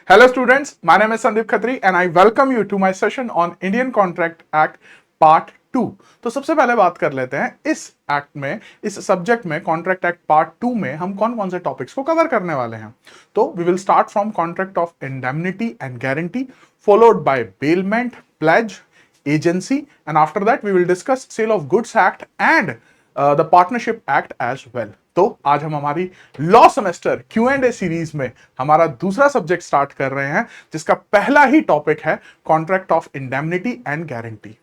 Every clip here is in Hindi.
Hello students, my name is Sandeep Khatri and I welcome you to my session on Indian Contract Act Part 2। तो सबसे पहले बात कर लेते हैं इस एक्ट में, इस सब्जेक्ट में, कॉन्ट्रैक्ट एक्ट पार्ट 2 में हम कौन कौन से टॉपिक्स को कवर करने वाले हैं। तो we will start from contract of indemnity and guarantee, followed by bailment, pledge, agency, and after that we will discuss sale of goods act and the partnership act as well. तो आज हम हमारी लॉ सेमेस्टर Q&A सीरीज में हमारा दूसरा सब्जेक्ट स्टार्ट कर रहे हैं, जिसका पहला ही टॉपिक है contract of indemnity and guarantee.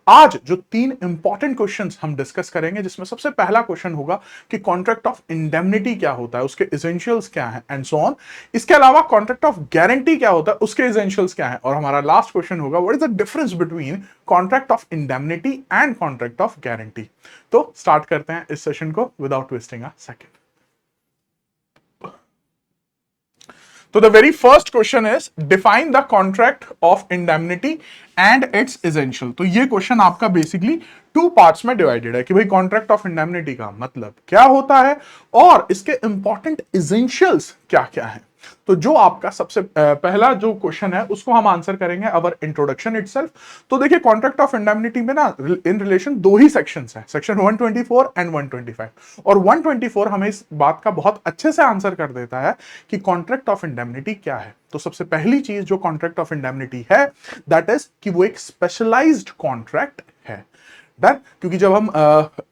आज जो 3 इंपॉर्टेंट क्वेश्चंस हम डिस्कस करेंगे, जिसमें सबसे पहला क्वेश्चन होगा कि कॉन्ट्रैक्ट ऑफ इंडेमनिटी क्या होता है, उसके एसेंशियल्स क्या हैं एंड सो ऑन। इसके अलावा कॉन्ट्रैक्ट ऑफ गारंटी क्या होता है, उसके एसेंशियल्स क्या हैं, और हमारा लास्ट क्वेश्चन होगा what is the difference between contract of indemnity and contract of guarantee. तो स्टार्ट करते हैं इस सेशन को विदाउट वेस्टिंग अ सेकंड। तो the very first question is define the contract of indemnity and it's essential. तो ये क्वेश्चन आपका बेसिकली 2 पार्ट्स में डिवाइडेड है कि भाई कॉन्ट्रैक्ट ऑफ इंडेमनिटी का मतलब क्या होता है और इसके इंपॉर्टेंट एसेंशियल्स क्या क्या है। तो जो आपका सबसे पहला जो क्वेश्चन है उसको हम आंसर करेंगे अवर इंट्रोडक्शन इटसेल्फ। तो देखिए कॉन्ट्रैक्ट ऑफ इंडेमनिटी में ना इन रिलेशन 2 ही सेक्शंस हैं, सेक्शन 124 एंड 125, और 124 हमें इस बात का बहुत अच्छे से आंसर कर देता है कि कॉन्ट्रैक्ट ऑफ इंडेमनिटी क्या है। तो सबसे पहली चीज जो कॉन्ट्रैक्ट ऑफ इंडेमनिटी है दैट इज कि वो एक स्पेशलाइज्ड कॉन्ट्रैक्ट है। डन। क्योंकि जब हम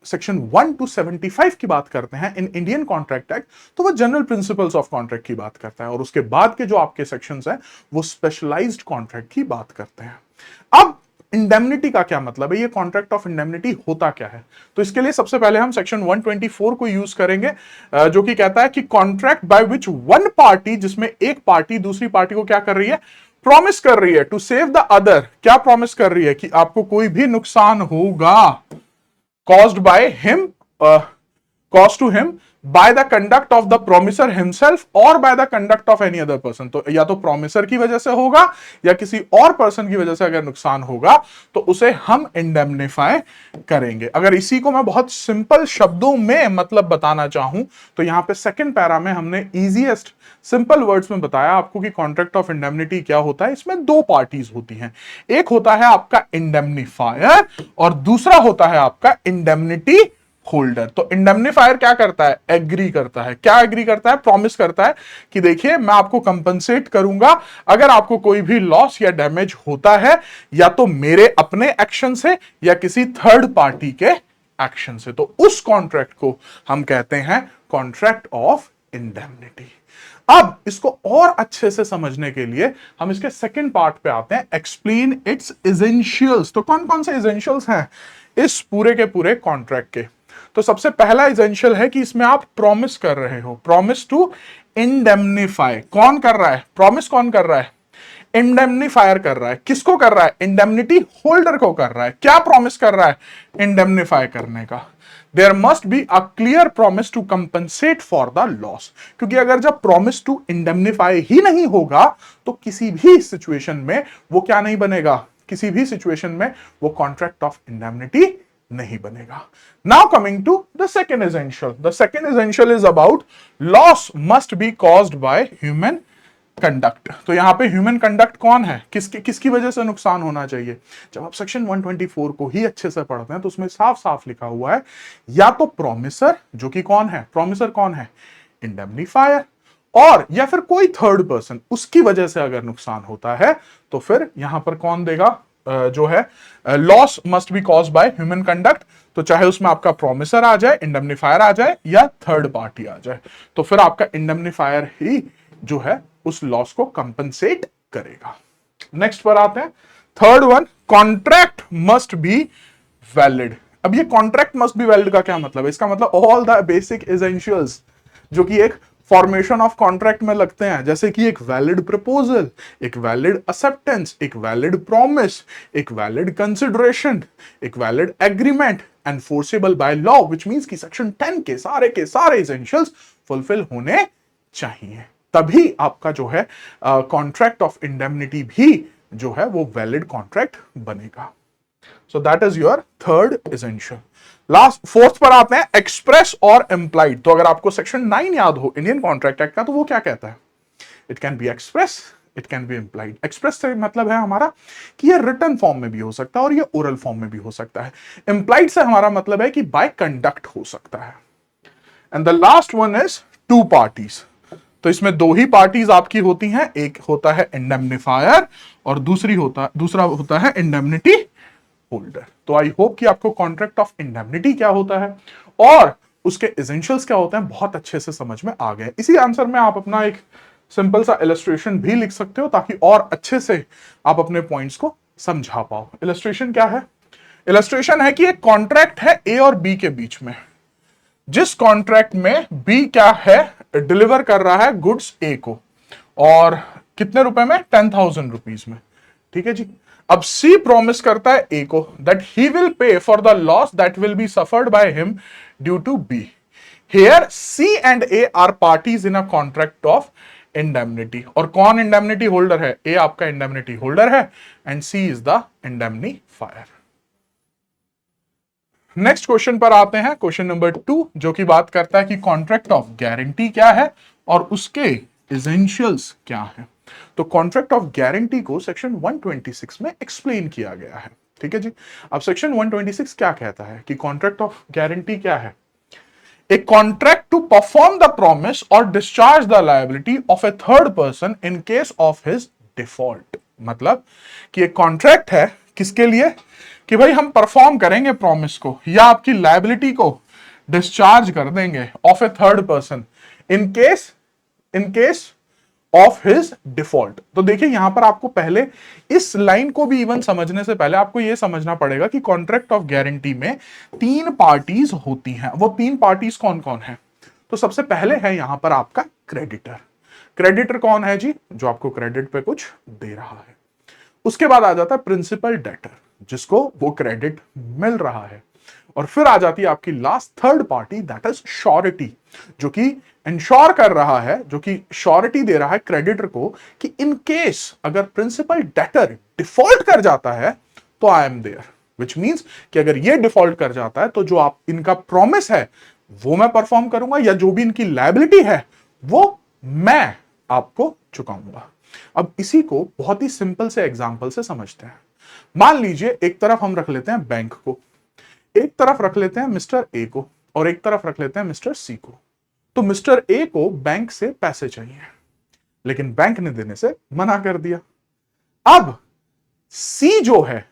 सेक्शन 1 to 75 की बात करते हैं इन इंडियन कॉन्ट्रैक्ट एक्ट, तो वो जनरल प्रिंसिपल्स ऑफ कॉन्ट्रैक्ट की बात करता है, और उसके बाद के जो आपके सेक्शंस हैं वो स्पेशलाइज्ड कॉन्ट्रैक्ट की बात करते हैं। अब इंडेमनिटी का क्या मतलब है, ये कॉन्ट्रैक्ट ऑफ इंडेमनिटी होता क्या है। तो इसके लिए सबसे पहले हम सेक्शन 124 को यूज करेंगे, जो कि कहता है कि contract by which one party, जिसमें एक पार्टी दूसरी पार्टी को क्या कर रही है, प्रॉमिस कर रही है टू सेव द अदर। क्या प्रॉमिस कर रही है कि आपको कोई भी नुकसान होगा caused by him, cause to him by the conduct of the promisor himself और by the conduct of any other person. तो या तो प्रोमिसर की वजह से होगा या किसी और पर्सन की वजह से अगर नुकसान होगा तो उसे हम इंडेमनिफाई करेंगे। अगर इसी को मैं बहुत सिंपल शब्दों में मतलब बताना चाहूं तो यहां पे सेकंड पैरा में हमने इजीएस्ट सिंपल वर्ड्स में बताया आपको कि कॉन्ट्रैक्ट ऑफ इंडेमनिटी क्या होता है। इसमें 2 पार्टीज होती हैं, एक होता है आपका इंडेमनिफायर और दूसरा होता है आपका इंडेमनिटी होल्डर। तो इंडेमनिफायर क्या करता है, एग्री करता है। क्या एग्री करता है, प्रॉमिस करता है कि देखिए मैं आपको कंपनसेट करूंगा अगर आपको कोई भी लॉस या डैमेज होता है, या तो मेरे अपने एक्शन से या किसी थर्ड पार्टी के एक्शन से। तो उस कॉन्ट्रैक्ट को हम कहते हैं कॉन्ट्रैक्ट ऑफ इंडेमनिटी। अब इसको और अच्छे से समझने के लिए हम इसके सेकंड पार्ट पे आते हैं, एक्सप्लेन इट्स एसेंशियल्स। तो कौन कौन से एसेंशियल्स हैं इस पूरे के पूरे कॉन्ट्रैक्ट के। तो सबसे पहला एसेंशियल है कि इसमें आप प्रॉमिस कर रहे हो, प्रॉमिस टू इंडेमनिफाई। कौन कर रहा है प्रॉमिस, कौन कर रहा है, इंडेमनिफायर कर रहा है। किसको कर रहा है, इंडेमनिटी होल्डर को कर रहा है। क्या प्रॉमिस कर रहा है, इंडेमनिफाई करने का। There must be a clear promise to compensate for the loss. क्योंकि अगर जब प्रॉमिस टू इंडेमनिफाई ही नहीं होगा तो किसी भी सिचुएशन में वो क्या नहीं बनेगा, किसी भी सिचुएशन में वो कॉन्ट्रैक्ट ऑफ इंडेमनिटी नहीं बनेगा। Now coming to the second essential. The second essential is about loss must be caused by human conduct. तो यहां पे ह्यूमन कंडक्ट कौन है, किसकी वजह से नुकसान होना चाहिए। जब आप सेक्शन 124 को ही अच्छे से पढ़ते हैं तो उसमें साफ साफ लिखा हुआ है या तो प्रोमिसर, जो कि कौन है, प्रोमिसर कौन है, इंडेमनिफायर, और या फिर कोई थर्ड पर्सन, उसकी वजह से अगर नुकसान होता है तो फिर यहां पर कौन देगा, जो है loss must be caused by human conduct. तो चाहे उसमें आपका प्रोमिसर आ जाए, इंडेमनिफायर आ जाए, या थर्ड पार्टी आ जाए, तो फिर आपका इंडेमनिफायर ही जो है उस लॉस को कंपनसेट करेगा। नेक्स्ट पर आते हैं, third one, contract must be valid. अब ये कॉन्ट्रैक्ट मस्ट बी वैलिड का क्या मतलब है, इसका मतलब ऑल द बेसिक एसेंशियल्स जो कि एक फॉर्मेशन ऑफ कॉन्ट्रैक्ट में लगते हैं, जैसे कि एक वैलिड प्रपोजल, एक वैलिड एक्सेप्टेंस, एक वैलिड प्रॉमिस, एक वैलिड कंसिडरेशन, एक valid agreement, enforceable by law, which means कि सेक्शन 10 के सारे एसेंशियल्स फुलफिल होने चाहिए, तभी आपका जो है कॉन्ट्रैक्ट ऑफ इंडेमनिटी भी जो है वो वैलिड कॉन्ट्रैक्ट बनेगा। So that is your third essential. Last fourth पर आते हैं, एक्सप्रेस और इंप्लाइड। तो अगर आपको सेक्शन 9 याद हो इंडियन कॉन्ट्रैक्ट एक्ट का, तो वो क्या कहता है, it can be express, it can be implied. Express से मतलब है हमारा कि ये रिटन फॉर्म में भी हो सकता है और ये ओरल फॉर्म में भी हो सकता है। इम्प्लाइड से हमारा मतलब है कि बाय कंडक्ट हो सकता है। And the last one is two parties. तो इसमें दो ही पार्टीज आपकी होती हैं, एक होता है इंडेमनिफायर और दूसरा होता है इंडेमनिटी होल्डर। तो आई होप कि आपको कॉन्ट्रैक्ट ऑफ इंडेमनिटी क्या होता है और उसके एसेंशियल्स क्या होते हैं बहुत अच्छे से समझ में आ गए। इसी आंसर में आप अपना एक सिंपल सा इलस्ट्रेशन भी लिख सकते हो ताकि और अच्छे से आप अपने पॉइंट्स को समझा पाओ। इलस्ट्रेशन क्या है? इलस्ट्रेशन है कि एक कॉन्ट्रैक्ट है ए और बी के बीच में, जिस कॉन्ट्रैक्ट में बी क्या है, डिलीवर कर रहा है गुड्स ए को, और कितने रुपए में? 10,000 रुपीज में। ठीक है जी। अब सी प्रॉमिस करता है ए को that he will pay for the loss that will be suffered by him due to B. Here C and A are parties in a contract of indemnity. और कौन इंडेमनिटी होल्डर है? ए आपका इंडेमनिटी होल्डर है and C is the indemnifier. Next question पर आते हैं, क्वेश्चन नंबर 2, जो कि बात करता है कि कॉन्ट्रैक्ट ऑफ गारंटी क्या है और उसके एसेंशियल्स क्या है। तो कॉन्ट्रैक्ट ऑफ गारंटी को सेक्शन 126 में एक्सप्लेन किया गया है। ठीक है जी। अब सेक्शन 126 क्या कहता है कि कॉन्ट्रैक्ट ऑफ गारंटी क्या है? A contract to perform the promise or discharge the liability of a third person in case of his default। मतलब कि एक कॉन्ट्रैक्ट है किसके लिए? कि भाई हम परफॉर्म करेंगे प्रॉमिस को या आपकी लायबिलिटी को डिस्चार्ज कर देंगे of a third person in case of his default. तो देखिए यहां पर आपको पहले इस लाइन को भी इवन समझने से पहले आपको यह समझना पड़ेगा कि कॉन्ट्रैक्ट ऑफ गारंटी में 3 पार्टीज होती हैं। वो 3 पार्टीज कौन कौन है? तो सबसे पहले है यहां पर आपका क्रेडिटर। क्रेडिटर कौन है जी? जो आपको क्रेडिट पे कुछ दे रहा है। उसके बाद आ जाता है प्रिंसिपल डेटर, जिसको वो क्रेडिट मिल रहा है। और फिर आ जाती है आपकी last third party, that is surety, जो कि इंश्योर कर रहा है, जो कि श्योरिटी दे रहा है क्रेडिटर को कि इन केस अगर प्रिंसिपल डेटर डिफॉल्ट कर जाता है तो I am there, which means कि अगर ये डिफॉल्ट कर जाता है तो जो आप इनका प्रॉमिस है वो मैं परफॉर्म करूंगा, या जो भी इनकी लायबिलिटी है वो मैं आपको चुकाऊंगा। अब इसी को बहुत ही सिंपल से एग्जांपल से समझते हैं। मान लीजिए एक तरफ हम रख लेते हैं बैंक को, एक तरफ रख लेते हैं मिस्टर ए को, और एक तरफ रख लेते हैं मिस्टर सी को। तो मिस्टर ए को बैंक से पैसे चाहिए, लेकिन बैंक ने देने से मना कर दिया। अब सी जो है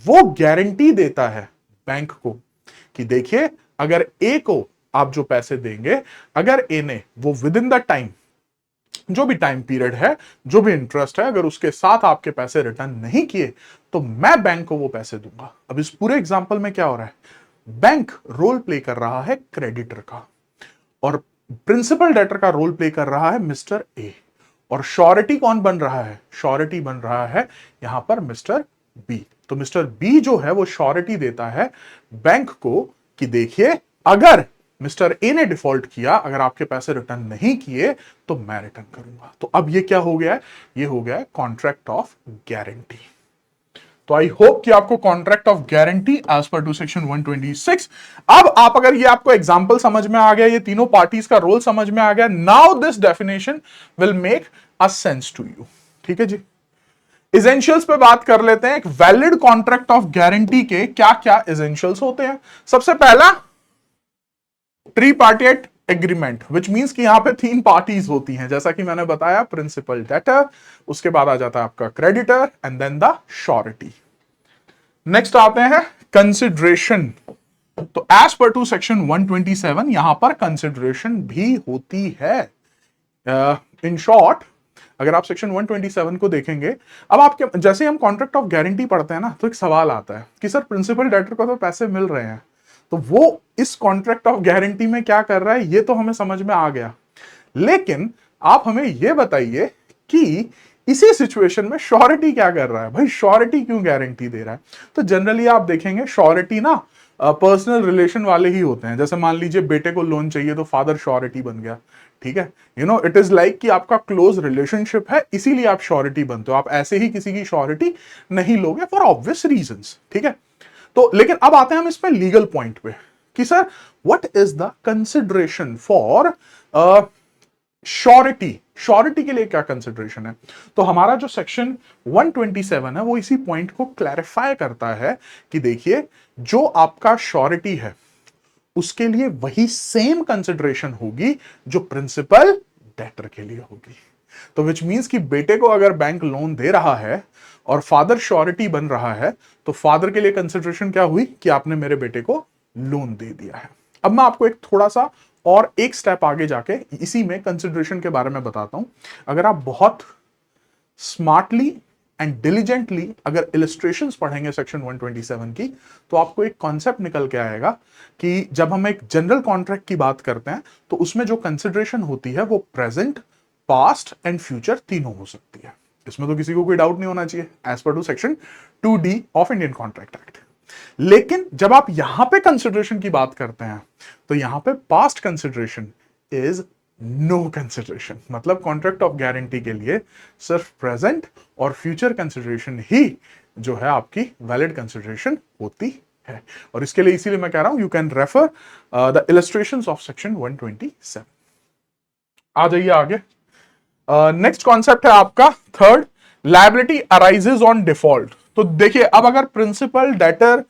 वो गारंटी देता है बैंक को कि देखिए अगर ए को आप जो पैसे देंगे, अगर ए ने वो विद इन द टाइम, जो भी टाइम पीरियड है, जो भी इंटरेस्ट है, अगर उसके साथ आपके पैसे रिटर्न नहीं किए तो मैं बैंक को वो पैसे दूंगा। अब इस पूरे एग्जांपल में क्या हो रहा है? बैंक रोल प्ले कर रहा है क्रेडिटर का, और प्रिंसिपल डेटर का रोल प्ले कर रहा है मिस्टर ए, और श्योरिटी कौन बन रहा है? श्योरिटी बन रहा है यहां पर मिस्टर बी। तो मिस्टर बी जो है वो श्योरिटी देता है बैंक को कि देखिए अगर मिस्टर ए ने डिफॉल्ट किया, अगर आपके पैसे रिटर्न नहीं किए तो मैं रिटर्न करूंगा। तो अब ये क्या हो गया है? ये हो गया है कॉन्ट्रैक्ट ऑफ गारंटी। तो आई होप कि आपको contract of guarantee as per to section 126, अब आप अगर ये आपको एग्जांपल समझ में आ गया, ये तीनों पार्टीज का रोल समझ में आ गया, now this definition will make a sense to you. ठीक है जी। एसेंशियल्स पे बात कर लेते हैं। एक वैलिड कॉन्ट्रैक्ट ऑफ गारंटी के क्या क्या एसेंशियल्स होते हैं? सबसे पहला ट्रीपार्टेट एग्रीमेंट, विच मींस कि यहां पे 3 पार्टीज होती हैं, जैसा कि मैंने बताया, प्रिंसिपल डेटर, उसके बाद आ जाता है आपका creditor and then the surety. Next आते हैं कंसिडरेशन। तो एज पर टू सेक्शन 127 यहां पर कंसिडरेशन भी होती है। इन शॉर्ट अगर आप सेक्शन 127 को देखेंगे, अब आपके जैसे हम कॉन्ट्रैक्ट ऑफ गारंटी पढ़ते हैं ना, तो एक सवाल आता है कि सर प्रिंसिपल डेटर को तो पैसे मिल रहे हैं, तो वो इस कॉन्ट्रैक्ट ऑफ गारंटी में क्या कर रहा है? ये तो हमें समझ में आ गया, लेकिन आप हमें यह बताइए कि इसी सिचुएशन में श्योरिटी क्या कर रहा है? भाई श्योरिटी क्यों गारंटी दे रहा है? तो जनरली आप देखेंगे श्योरिटी ना पर्सनल रिलेशन वाले ही होते हैं। जैसे मान लीजिए बेटे को लोन चाहिए तो फादर श्योरिटी बन गया। ठीक है, you know it is like कि आपका क्लोज रिलेशनशिप है, इसीलिए आप श्योरिटी बनते हो। आप ऐसे ही किसी की श्योरिटी नहीं लोगे फॉर ऑब्वियस रीजंस। ठीक है, तो लेकिन अब आते हैं हम इसमें लीगल पॉइंट पे कि sir what is the consideration for surety surety के लिए क्या कंसिडरेशन है। तो हमारा जो सेक्शन 127 है वो इसी पॉइंट को क्लैरिफाई करता है कि देखिए जो आपका श्योरिटी है उसके लिए वही सेम कंसिडरेशन होगी जो प्रिंसिपल डेटर के लिए होगी। तो विच मींस कि बेटे को अगर बैंक लोन दे रहा है और फादर श्योरिटी बन रहा है तो फादर के लिए कंसिडरेशन क्या हुई कि आपने मेरे बेटे को लोन दे दिया है। अब मैं आपको एक थोड़ा सा और एक स्टेप आगे जाके इसी में कंसिडरेशन के बारे में बताता हूं। अगर आप बहुत स्मार्टली एंड डिलीजेंटली अगर इलिस्ट्रेशंस पढ़ेंगे सेक्शन 127 की तो आपको एक कॉन्सेप्ट निकल के आएगा कि जब हम एक जनरल कॉन्ट्रैक्ट की बात करते हैं तो उसमें जो कंसिडरेशन होती है वो प्रेजेंट, पास्ट एंड फ्यूचर तीनों हो सकती है। इसमें तो किसी को कोई डाउट नहीं होना चाहिए as per to section 2D of Indian contract act. लेकिन जब आप यहां पे कंसिडरेशन की बात करते हैं तो यहां पे past consideration is no consideration, मतलब कॉन्ट्रैक्ट ऑफ गारंटी के लिए सिर्फ प्रेजेंट और फ्यूचर कंसिडरेशन ही जो है आपकी वैलिड कंसिडरेशन होती है। और इसके लिए इसीलिए मैं कह रहा हूं you can refer the illustrations of section 127। आ जाइए आगे। नेक्स्ट कॉन्सेप्ट है आपका third, liability arises on default. तो देखिए अब अगर प्रिंसिपल डेटर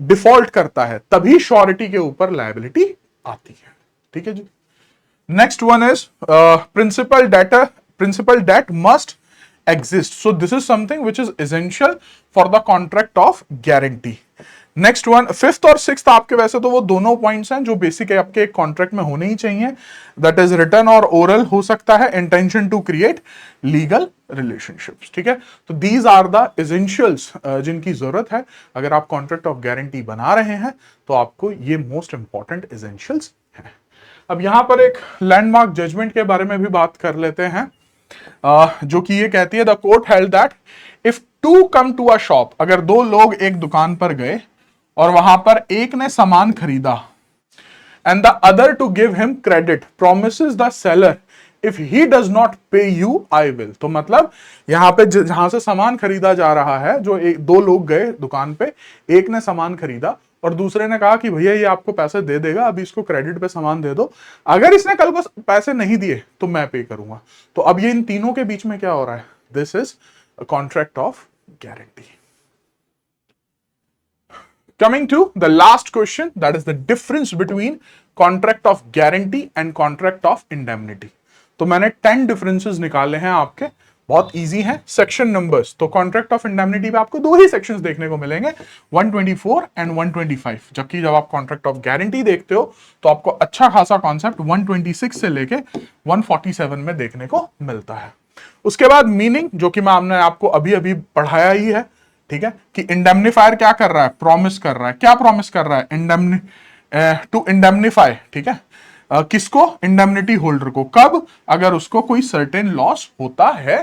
डिफॉल्ट करता है तभी श्योरिटी के ऊपर लायबिलिटी आती है। ठीक है जी। Next one is principal debt must exist, so this is something which is essential for the contract of guarantee. Next one, fifth और सिक्स्थ आपके वैसे तो वो दोनों पॉइंट्स हैं जो बेसिक है आपके कॉन्ट्रैक्ट में होने ही चाहिए, दैट इज रिटन और ओरल हो सकता है, intention to create legal relationships. ठीक है, तो दीज आर द एसेंशियल्स जिनकी जरूरत है अगर आप कॉन्ट्रैक्ट ऑफ गारंटी बना रहे हैं तो आपको ये मोस्ट इंपॉर्टेंट एसेंशियल्स हैं। अब यहां पर एक लैंडमार्क जजमेंट के बारे में भी बात कर लेते हैं, जो कि ये कहती है the court held that if two come to a shop, अगर दो लोग एक दुकान पर गए और वहां पर एक ने सामान खरीदा and the other to give him credit promises the seller if he does not pay you I will. तो मतलब यहां पे जहां से सामान खरीदा जा रहा है, जो दो लोग गए दुकान पे, एक ने सामान खरीदा और दूसरे ने कहा कि भैया ये आपको पैसे दे देगा, अभी इसको क्रेडिट पे सामान दे दो, अगर इसने कल को पैसे नहीं दिए तो मैं पे करूंगा। तो अब ये इन तीनों के बीच में क्या हो रहा है, this is a contract of guarantee. Coming to the last question, that is the difference between contract of guarantee and contract of indemnity. तो मैंने 10 डिफरेंसेस निकाले हैं आपके, बहुत इजी है। सेक्शन नंबर्स, तो कॉन्ट्रैक्ट ऑफ इंडेमनिटी पे आपको दो ही सेक्शंस देखने को मिलेंगे, 124 एंड 125, जबकि जब आप कॉन्ट्रैक्ट ऑफ गारंटी देखते हो तो आपको अच्छा खासा कॉन्सेप्ट 126 से लेके 147 में देखने को मिलता है। उसके बाद मीनिंग, जो कि मैं आपको अभी अभी पढ़ाया ही है, ठीक है, कि इंडेमनिफायर क्या कर रहा है, प्रॉमिस कर रहा है, क्या प्रॉमिस कर रहा है, टू इंडेमनिफाई, ठीक है, किसको, इंडेमनिटी होल्डर को, कब, अगर उसको कोई सर्टेन लॉस होता है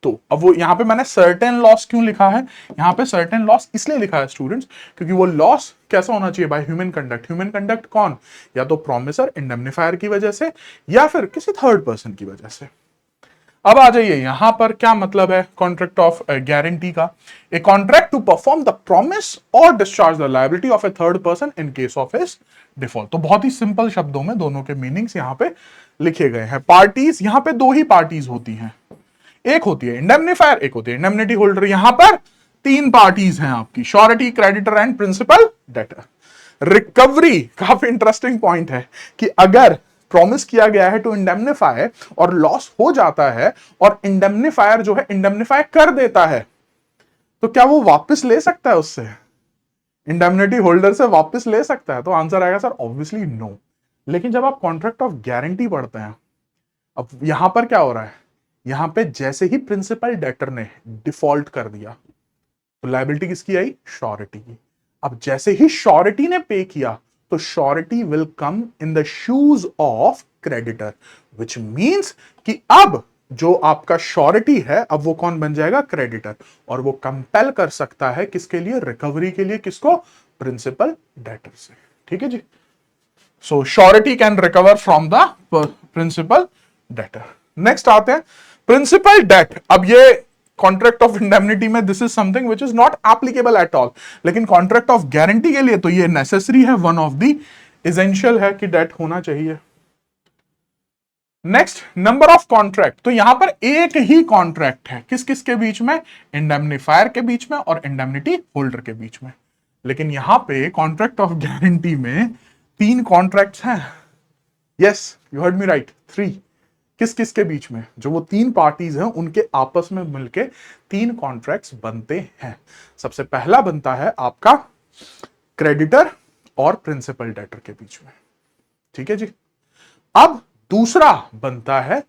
तो। अब वो यहां पे मैंने सर्टेन लॉस क्यों लिखा है, यहां पे सर्टेन लॉस इसलिए लिखा है स्टूडेंट्स क्योंकि वो लॉस कैसा होना चाहिए, bye human conduct. Human conduct कौन, या तो प्रॉमिसर इंडेमनिफायर की वजह से या फिर किसी थर्ड पर्सन की वजह से। अब आ जाइए यहां पर क्या मतलब है कॉन्ट्रैक्ट ऑफ गारंटी का, a contract to perform the promise और discharge the liability of a third person in case of his default. तो बहुत ही सिंपल शब्दों में दोनों के मीनिंग्स यहां पे लिखे गए हैं। पार्टीज, यहां पे दो ही पार्टीज होती हैं, एक होती है इंडेमनिफायर, एक होती है इंडेमनिटी होल्डर। यहां पर तीन पार्टीज हैं आपकी, surety, creditor and principal debtor. Recovery, काफी इंटरेस्टिंग पॉइंट है कि अगर प्रॉमिस किया गया है टू इंडेमनिफाई और लॉस हो जाता है और इंडेमनिफायर जो है इंडेमनिफाई कर देता है, तो क्या वो वापस ले सकता है उससे, इंडेमनिटी होल्डर से वापस ले सकता है? तो आंसर आएगा सर ऑब्वियसली नो। लेकिन जब आप कॉन्ट्रैक्ट ऑफ गारंटी पढ़ते हैं, अब यहां पर क्या हो रहा है, यहां पे जैसे ही प्रिंसिपल डेटर ने डिफॉल्ट कर दिया तो लायबिलिटी किसकी आई, श्योरिटी की। अब जैसे ही श्योरिटी ने पे किया तो surety will come in the shoes of creditor, which means कि अब जो आपका श्योरिटी है अब वो कौन बन जाएगा, क्रेडिटर, और वो कंपेल कर सकता है किसके लिए, रिकवरी के लिए, किसको, प्रिंसिपल डेटर से। ठीक है जी, so surety can recover from the principal debtor. Next आते हैं प्रिंसिपल डेट। अब ये कॉन्ट्रैक्ट ऑफ इंडेमनिटी में this is something which is not applicable at all, लेकिन कॉन्ट्रैक्ट ऑफ गारंटी के लिए तो ये नेसेसरी है, वन ऑफ द एसेंशियल है कि डेट होना चाहिए। Next, number of contract. तो यहां पर एक ही कॉन्ट्रैक्ट है, किस किस के बीच में? इंडेमनिफायर के बीच में और इंडेमनिटी होल्डर के बीच में। लेकिन यहां पे कॉन्ट्रैक्ट ऑफ गारंटी में 3 कॉन्ट्रैक्ट्स हैं। Yes, you heard me right, 3। किस किस के बीच में? जो वो 3 पार्टीज हैं उनके आपस में मिलके 3 कॉन्ट्रैक्ट्स बनते हैं। सबसे पहला बनता है आपका क्रेडिटर और प्रिंसिपल डेटर के बीच में, ठीक है जी। अब दूसरा बनता है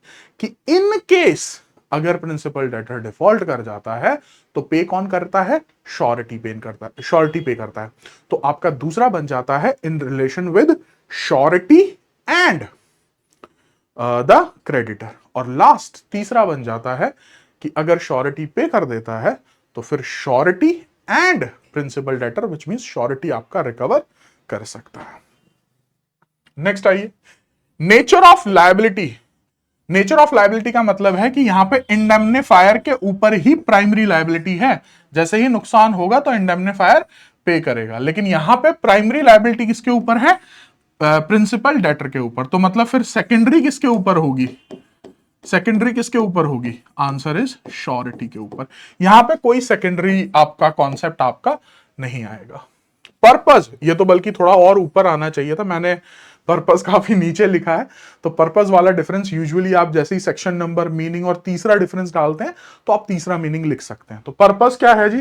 कि इन केस अगर प्रिंसिपल डेटर डिफॉल्ट कर जाता है तो पे कौन करता है? श्योरिटी पे करता है, श्योरिटी पे करता है। तो आपका दूसरा बन जाता है in relation with surety and the creditor. और लास्ट तीसरा बन जाता है कि अगर श्योरिटी पे कर देता है तो फिर surety and principal debtor, which means surety आपका रिकवर कर सकता है। नेक्स्ट आइए, nature of liability. Nature of liability का मतलब है कि यहां पे इंडेमनिफायर के ऊपर ही प्राइमरी लायबिलिटी है। जैसे ही नुकसान होगा तो इंडेमनिफायर पे करेगा, लेकिन यहां पे प्राइमरी लायबिलिटी किसके ऊपर है? प्रिंसिपल डेटर के ऊपर। तो मतलब फिर सेकेंडरी किसके ऊपर होगी? सेकेंडरी किसके ऊपर होगी? आंसर इज श्योरिटी के ऊपर। यहां पे कोई सेकेंडरी आपका कॉन्सेप्ट आपका नहीं आएगा। पर्पस, ये तो बल्कि थोड़ा और ऊपर आना चाहिए था, मैंने पर्पस काफी नीचे लिखा है। तो पर्पस वाला डिफरेंस यूजुअली आप जैसे ही सेक्शन नंबर, मीनिंग और तीसरा डिफरेंस डालते हैं तो आप तीसरा मीनिंग लिख सकते हैं। तो पर्पस क्या है जी?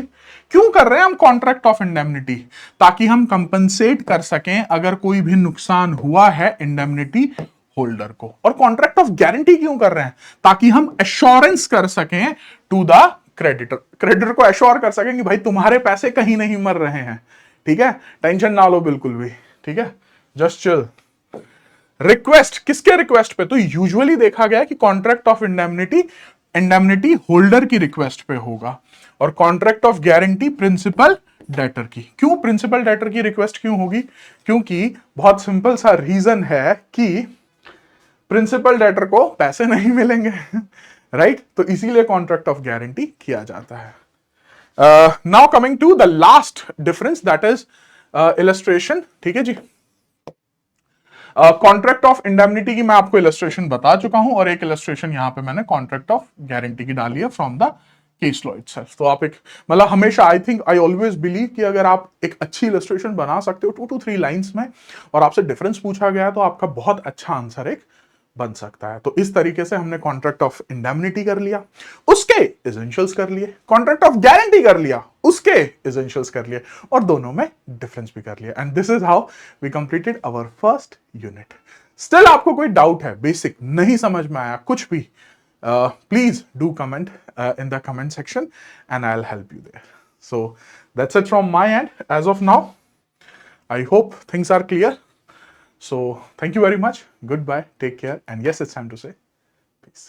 क्यों कर रहे हैं हम कॉन्ट्रैक्ट ऑफ इंडेमनिटी? ताकि हम कंपनसेट कर सकें अगर कोई भी नुकसान हुआ है इंडेमनिटी होल्डर को। और कॉन्ट्रैक्ट ऑफ गारंटी क्यों कर रहे हैं? ताकि हम एश्योरेंस कर सकें टू द क्रेडिटर, क्रेडिटर को एश्योर कर सकें कि भाई तुम्हारे पैसे कहीं नहीं मर रहे हैं, ठीक है, टेंशन ना लो बिल्कुल भी, ठीक है, जस्ट चिल। रिक्वेस्ट, किसके रिक्वेस्ट पे? तो यूजुअली देखा गया कि contract of indemnity indemnity holder की रिक्वेस्ट पे होगा, और contract of guarantee principal debtor की। क्यों प्रिंसिपल डेटर की रिक्वेस्ट क्यों होगी? क्योंकि बहुत सिंपल सा रीजन है कि प्रिंसिपल डेटर को पैसे नहीं मिलेंगे राइट तो इसीलिए कॉन्ट्रैक्ट ऑफ गारंटी किया जाता है। Now coming to the last difference, that is illustration, ठीक है जी। कॉन्ट्रैक्ट ऑफ इंडेमनिटी की मैं आपको इलस्ट्रेशन बता चुका हूं, और एक इलस्ट्रेशन यहां पे मैंने कॉन्ट्रैक्ट ऑफ गारंटी की डाली है from the case law itself. तो आप एक, मतलब हमेशा आई ऑलवेज बिलीव कि अगर आप एक अच्छी इलस्ट्रेशन बना सकते हो 2 to 3 लाइंस में, और आपसे डिफरेंस पूछा गया तो आपका बहुत अच्छा आंसर एक बन सकता है। तो इस तरीके से हमने कॉन्ट्रैक्ट ऑफ इंडेमनिटी कर लिया, उसके एसेंशियल्स कर लिए, कॉन्ट्रैक्ट ऑफ गारंटी कर लिया, उसके एसेंशियल्स कर लिए, और दोनों में डिफरेंस भी कर लिया। And this is how we completed our first unit. Still आपको कोई डाउट है, बेसिक नहीं समझ में आया कुछ भी, please do comment in the comment section and I'll help you there. So that's it from my end as of now. I hope things are clear. So thank you very much. Goodbye. Take care. And yes, it's time to say peace.